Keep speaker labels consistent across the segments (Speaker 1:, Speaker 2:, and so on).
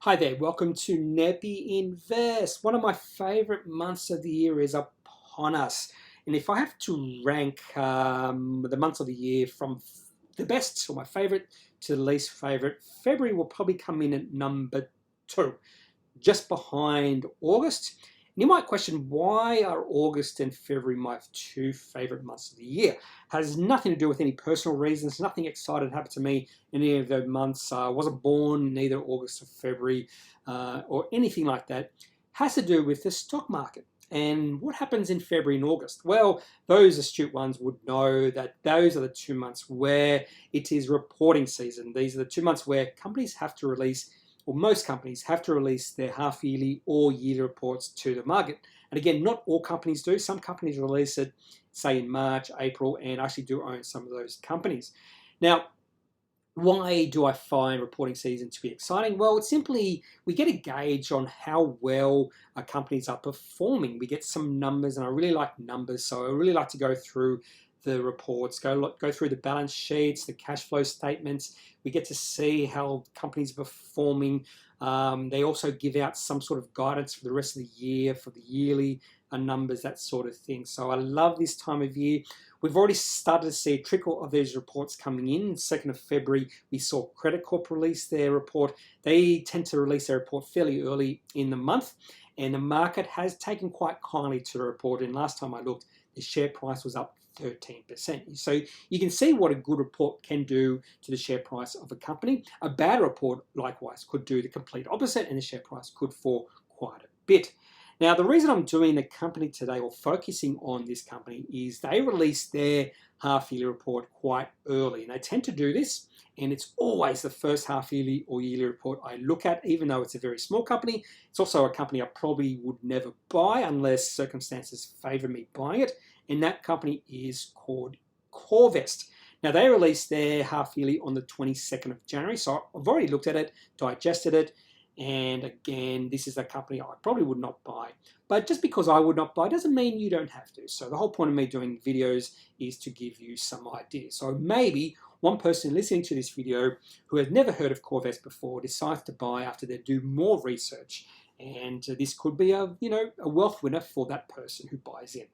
Speaker 1: Hi there, welcome to Neppy Invest. One of my favorite months of the year is upon us. And if I have to rank the months of the year from the best or my favorite to the least favorite, February will probably come in at number 2, just behind August. And you might question, why are August and February my 2 favorite months of the year? Has nothing to do with any personal reasons. Nothing exciting happened to me in any of those months. I wasn't born in either August or February or anything like that. Has to do with the stock market. And what happens in February and August? Well, those astute ones would know that those are the 2 months where it is reporting season. These are the 2 months where companies have to release, or most companies have to release, their half-yearly or yearly reports to the market. And again, not all companies do. Some companies release it, say, in March, April, and I actually do own some of those companies. Now, why do I find reporting season to be exciting? Well, it's simply we get a gauge on how well companies are performing. We get some numbers, and I really like numbers, so I really like to go through the reports, go through the balance sheets, the cash flow statements. We get to see how companies are performing. They also give out some sort of guidance for the rest of the year, for the yearly numbers, that sort of thing. So I love this time of year. We've already started to see a trickle of these reports coming in. 2nd of February, we saw Credit Corp release their report. They tend to release their report fairly early in the month, and the market has taken quite kindly to the report. And last time I looked, the share price was up 13%. So you can see what a good report can do to the share price of a company. A bad report, likewise, could do the complete opposite, and the share price could fall quite a bit. Now, the reason I'm doing the company today, or focusing on this company, is they released their half-yearly report quite early. And they tend to do this, and it's always the first half-yearly or yearly report I look at, even though it's a very small company. It's also a company I probably would never buy unless circumstances favor me buying it. And that company is called Korvest. Now, they released their half-yearly on the 22nd of January, so I've already looked at it, digested it, and again, this is a company I probably would not buy. But just because I would not buy doesn't mean you don't have to. So the whole point of me doing videos is to give you some ideas. So maybe one person listening to this video who has never heard of Corvest before decides to buy after they do more research. And this could be a wealth winner for that person who buys in.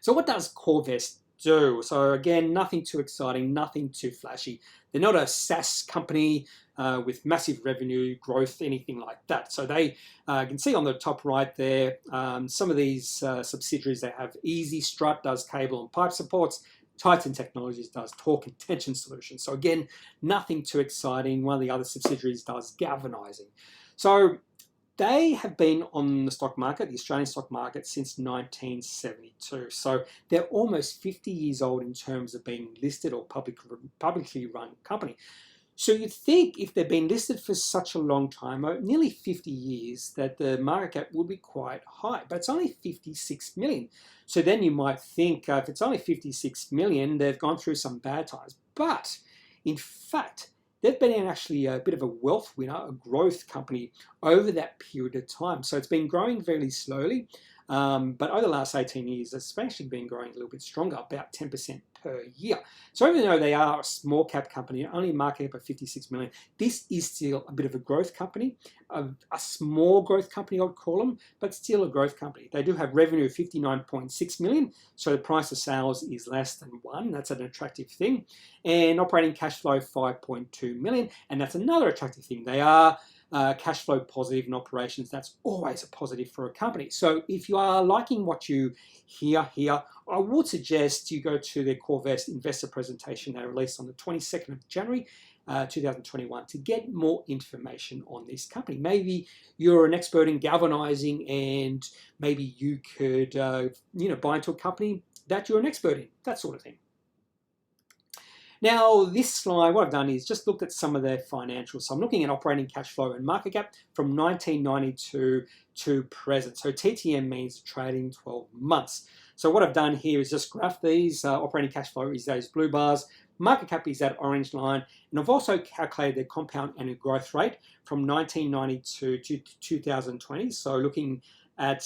Speaker 1: So what does Corvest do? So again, nothing too exciting, nothing too flashy. They're not a SaaS company with massive revenue growth, anything like that. So they, you can see on the top right there, some of these subsidiaries they have. Easy Strut does cable and pipe supports. Titan Technologies does torque and tension solutions. So again, nothing too exciting. One of the other subsidiaries does galvanizing. So they have been on the stock market, the Australian stock market, since 1972. So they're almost 50 years old in terms of being listed or publicly run company. So you'd think if they've been listed for such a long time, nearly 50 years, that the market cap would be quite high, but it's only 56 million. So then you might think if it's only 56 million, they've gone through some bad times. But in fact, they've been actually a bit of a wealth winner, a growth company over that period of time. So it's been growing very slowly, but over the last 18 years, it's actually been growing a little bit stronger, about 10% per year. So even though they are a small cap company, only a market cap of 56 million, this is still a bit of a growth company, a small growth company I would call them, but still a growth company. They do have revenue of 59.6 million, so the price of sales is less than 1. That's an attractive thing. And operating cash flow 5.2 million, and that's another attractive thing. They are cash flow positive in operations. That's always a positive for a company. So if you are liking what you hear here, I would suggest you go to their Corvest investor presentation they released on the 22nd of January 2021 to get more information on this company. Maybe you're an expert in galvanizing, and maybe you could buy into a company that you're an expert in, that sort of thing. Now, this slide, what I've done is just looked at some of their financials. So I'm looking at operating cash flow and market cap from 1992 to present. So TTM means trading 12 months. So what I've done here is just graph these. Operating cash flow is those blue bars. Market cap is that orange line. And I've also calculated their compound annual growth rate from 1992 to 2020. So looking at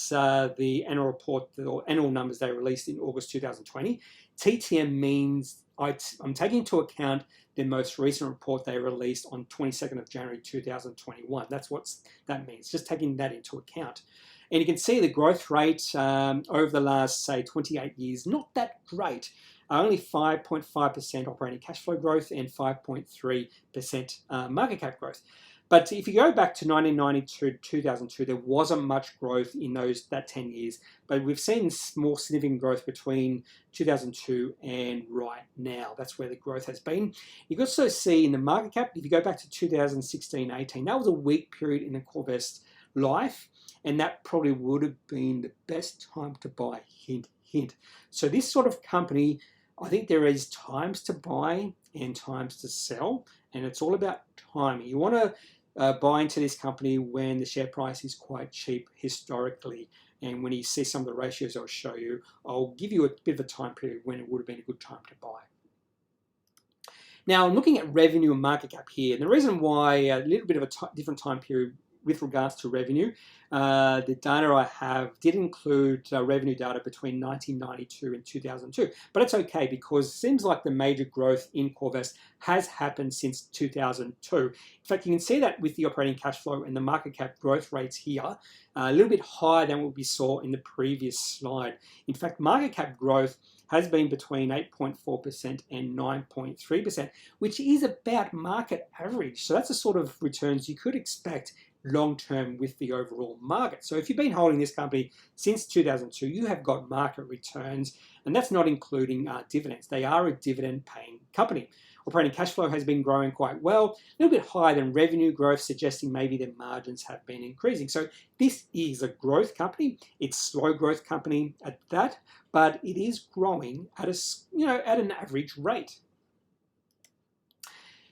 Speaker 1: the annual report or annual numbers they released in August 2020. TTM means I'm taking into account the most recent report they released on 22nd of January 2021. That's what that means, just taking that into account. And you can see the growth rate over the last, say, 28 years, not that great. Only 5.5% operating cash flow growth and 5.3% market cap growth. But if you go back to 1992 to 2002, there wasn't much growth in that 10 years. But we've seen more significant growth between 2002 and right now. That's where the growth has been. You can also see in the market cap, if you go back to 2016-18, that was a weak period in the Corvest life. And that probably would have been the best time to buy, hint, hint. So this sort of company, I think there is times to buy and times to sell. And it's all about timing. You want to buy into this company when the share price is quite cheap historically. And when you see some of the ratios I'll show you, I'll give you a bit of a time period when it would have been a good time to buy. Now, I'm looking at revenue and market cap here. And the reason why a little bit of a different time period with regards to revenue, the data I have did include revenue data between 1992 and 2002. But it's okay because it seems like the major growth in Korvest has happened since 2002. In fact, you can see that with the operating cash flow and the market cap growth rates here, a little bit higher than what we saw in the previous slide. In fact, market cap growth has been between 8.4% and 9.3%, which is about market average. So that's the sort of returns you could expect long-term with the overall market. So if you've been holding this company since 2002, you have got market returns, and that's not including dividends. They are a dividend-paying company. Operating cash flow has been growing quite well, a little bit higher than revenue growth, suggesting maybe their margins have been increasing. So this is a growth company. It's a slow growth company at that, but it is growing at at an average rate.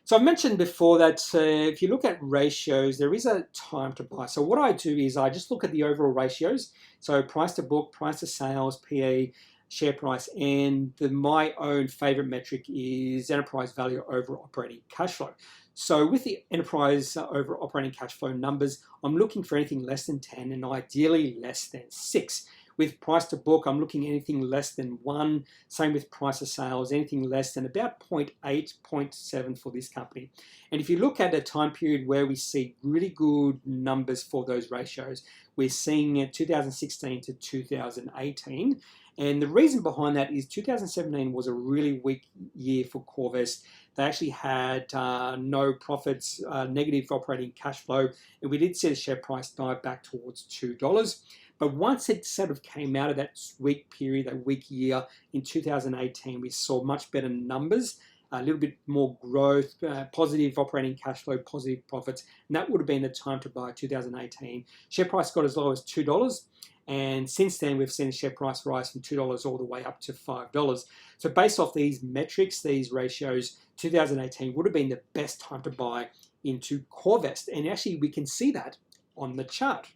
Speaker 1: So I've mentioned before that if you look at ratios, there is a time to buy. So what I do is I just look at the overall ratios. So price to book, price to sales, PE, share price, and my own favorite metric is enterprise value over operating cash flow. So with the enterprise over operating cash flow numbers, I'm looking for anything less than 10 and ideally less than 6. With price to book, I'm looking anything less than 1. Same with price to sales, anything less than about 0.8, 0.7 for this company. And if you look at a time period where we see really good numbers for those ratios, we're seeing 2016 to 2018. And the reason behind that is 2017 was a really weak year for Korvest. They actually had no profits, negative operating cash flow, and we did see the share price dive back towards $2. But once it sort of came out of that weak period, that weak year in 2018, we saw much better numbers, a little bit more growth, positive operating cash flow, positive profits, and that would have been the time to buy 2018. Share price got as low as $2. And since then, we've seen the share price rise from $2 all the way up to $5. So based off these metrics, these ratios, 2018 would have been the best time to buy into Korvest. And actually, we can see that on the chart.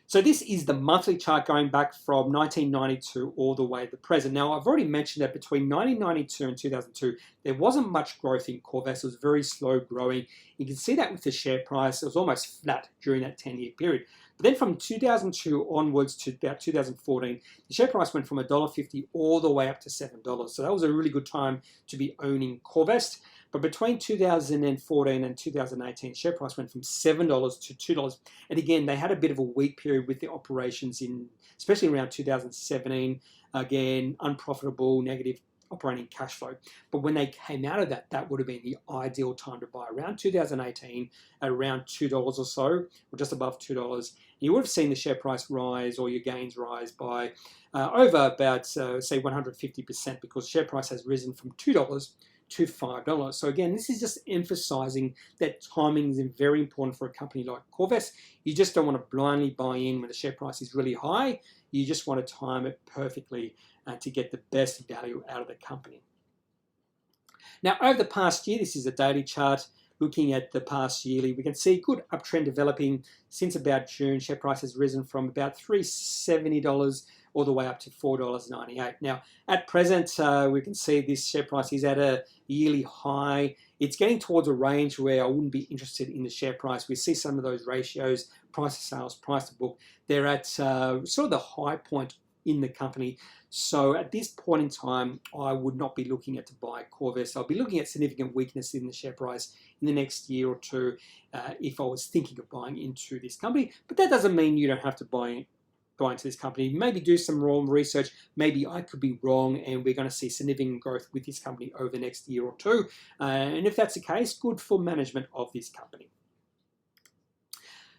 Speaker 1: So this is the monthly chart going back from 1992 all the way to the present. Now, I've already mentioned that between 1992 and 2002, there wasn't much growth in Korvest. It was very slow growing. You can see that with the share price. It was almost flat during that 10-year period. But then from 2002 onwards to about 2014, the share price went from $1.50 all the way up to $7. So that was a really good time to be owning Korvest. But between 2014 and 2018, share price went from $7 to $2. And again, they had a bit of a weak period with the operations especially around 2017. Again, unprofitable, negative operating cash flow. But when they came out of that, that would have been the ideal time to buy. Around 2018, at around $2 or so, or just above $2, you would have seen the share price rise or your gains rise by over about, say, 150% because share price has risen from $2 to $5. So again, this is just emphasizing that timing is very important for a company like Korvest. You just don't want to blindly buy in when the share price is really high. You just want to time it perfectly to get the best value out of the company. Now, over the past year, this is a daily chart looking at the past yearly. We can see good uptrend developing since about June. Share price has risen from about $370 all the way up to $4.98. Now, at present, we can see this share price is at a yearly high. it's getting towards a range where I wouldn't be interested in the share price. We see some of those ratios, price to sales, price to book, they're at sort of the high point in the company. So at this point in time, I would not be looking at to buy Korvest. I'll be looking at significant weakness in the share price in the next year or two if I was thinking of buying into this company. But that doesn't mean you don't have to buy into this company. Maybe do some wrong research. Maybe I could be wrong and we're going to see significant growth with this company over the next year or two. And if that's the case, good for management of this company.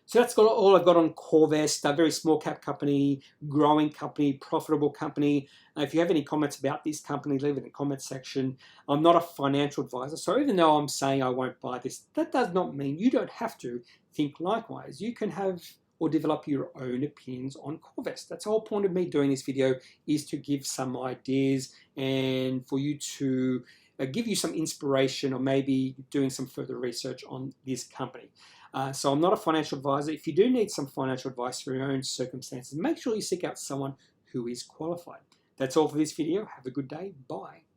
Speaker 1: So that's all I've got on Corvest, a very small cap company, growing company, profitable company. If you have any comments about this company, leave it in the comment section. I'm not a financial advisor, so even though I'm saying I won't buy this, that does not mean you don't have to think likewise. You can have or develop your own opinions on Corvest. That's the whole point of me doing this video, is to give some ideas and for you to give you some inspiration or maybe doing some further research on this company. So I'm not a financial advisor. If you do need some financial advice for your own circumstances, make sure you seek out someone who is qualified. That's all for this video. Have a good day. Bye.